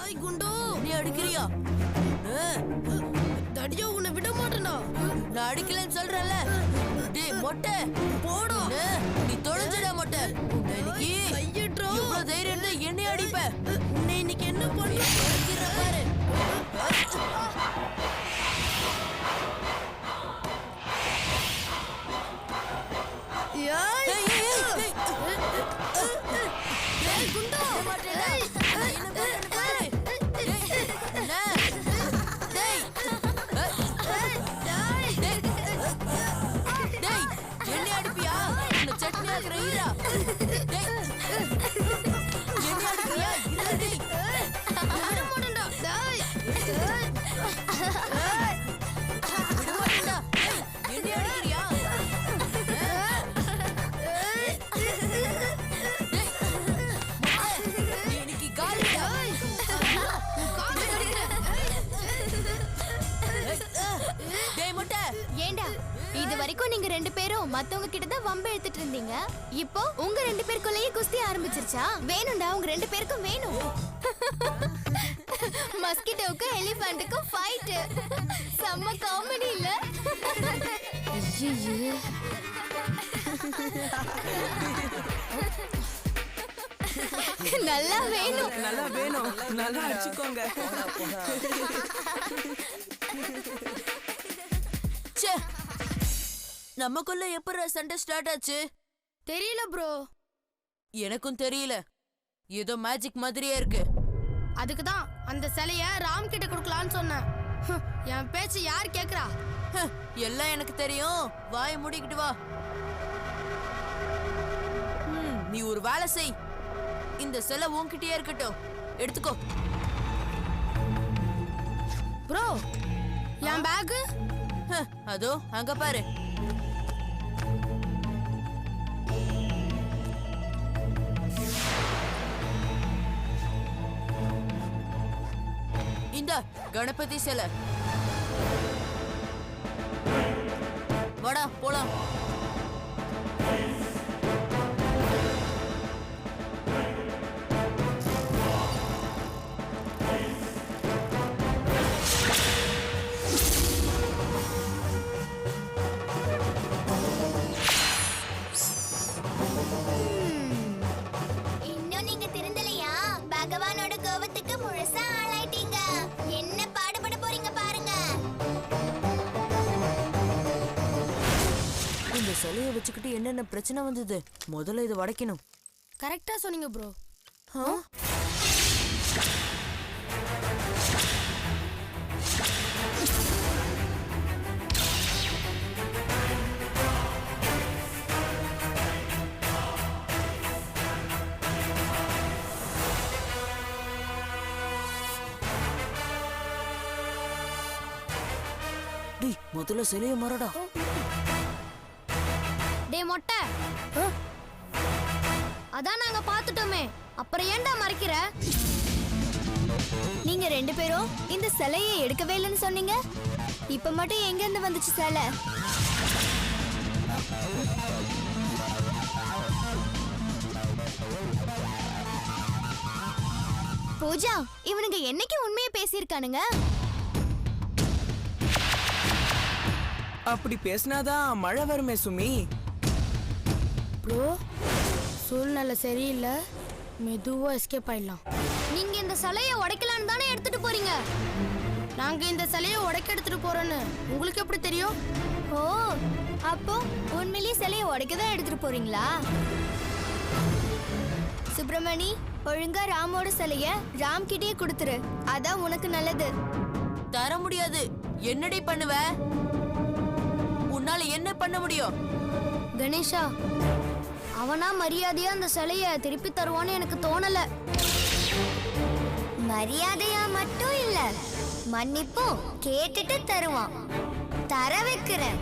டேய் குண்டு நீ அடிக்கிறியா? தடியா உன்னை விட மாட்டேனா? நான் அடிக்கலன்னு சொல்றேன்ல. டேய் மொட்டை போடா. நீ தொலைஞ்சடா மொட்டை. இன்னைக்கு ஐயட்ரோ இவ்வளவு தைரியம் இருந்தா என்னை அடிப்ப. உன்னை இன்னைக்கு என்ன பண்ண அடிக்கிற பாரு. இது வரைக்கும் நீங்க ரெண்டு பேரும் மத்தவங்க கிட்ட தான் வம்பு எடுத்துட்டு இருந்தீங்க. இப்போ உங்க ரெண்டு பேருக்குள்ளேயே குஸ்தி ஆரம்பிச்சிருச்சா? வேணும்டா, உங்க ரெண்டு பேருக்கும் வேணும். மஸ்கிட்டோவுக்கு எலிஃபண்ட்டுக்கு ஃபைட். செம்ம காமெடி இல்ல? ஐயோ நல்லா வேணும், நல்லா வேணும், நல்லா அடிச்சுக்கோங்க. நமக்குள்ள எப்பற சண்டை ஸ்டார்ட் ஆச்சு தெரியல ப்ரோ. எனக்கும் தெரியல. ஏதோ மேஜிக் மாதிரியே இருக்கு. அதுக்கு தான் அந்த சிலைய ராம் கிட்ட கொடுக்கலான்னு சொன்னேன். என் பேச்சு யார் கேக்குறா? எல்லாம் எனக்கு தெரியும். வாயை மூடிக்கிட்டு வா. நீ ஒரு வேலை செய். இந்த சிலை உன்கிட்டயே இருக்கட்டும். எடுத்துக்கோ. ப்ரோ என் பேக் அதோ அங்க பாரு. இந்த கணபதி சிலை. வாடா போலாம். இன்னும் நீங்க திருந்தலையா? பகவானோட கோபத்துக்கு முழுசா ஆளாயிட்டீங்க. என்ன பாடுபட போறீங்க பாருங்க. இந்த சிலையை வச்சுக்கிட்டு என்னென்ன பிரச்சனை வந்தது? முதல்ல இதை உடைக்கணும். கரெக்டா சொன்னீங்க ப்ரோ. டேய் முதல்ல சிலையை மறடா. டே மொட்டை, அதான் நாங்க பாத்துட்டோமே, அப்புறம் ஏன்டா மறைக்கிற? நீங்க ரெண்டு பேரும் இந்த சிலையை எடுக்கவே இல்லைன்னு சொன்னீங்க. இப்ப மட்டும் எங்க இருந்து வந்துச்சு சிலை? பூஜா, இவனுங்க என்னைக்கு உண்மையை பேசியிருக்கானுங்க? அப்படி பேசினாதான் மழை வருமே சுமி. ப்ரோ சூழ்நிலை சரியில்லை, மெதுவா எஸ்கேப் ஆயிடலாம். நீங்க இந்த சிலையை உடைக்கலான்னு தானே எடுத்துட்டு போறீங்க. நாங்க இந்த சிலையை உடைக்க எடுத்துட்டு போறோன்னு உங்களுக்கு எப்படி தெரியும்? ஓ, அப்போ உண்மையிலேயே சிலையை உடைக்க தான் எடுத்துட்டு போறீங்களா? சுப்பிரமணி, ஒழுங்கா ராமோட சிலைய ராம் கிட்டே கொடுத்துரு. அதான் உனக்கு நல்லது. தர முடியாது. என்னடி பண்ணுவ? உன்னால என்ன பண்ண முடியும்? கணேஷா, அவனா மரியாதையா அந்த சிலைய திருப்பி தருவான்னு எனக்கு தோணல. மரியாதையா மட்டும் இல்ல, மன்னிப்பும் கேட்டுட்டு தருவான். தர வைக்கிறேன்.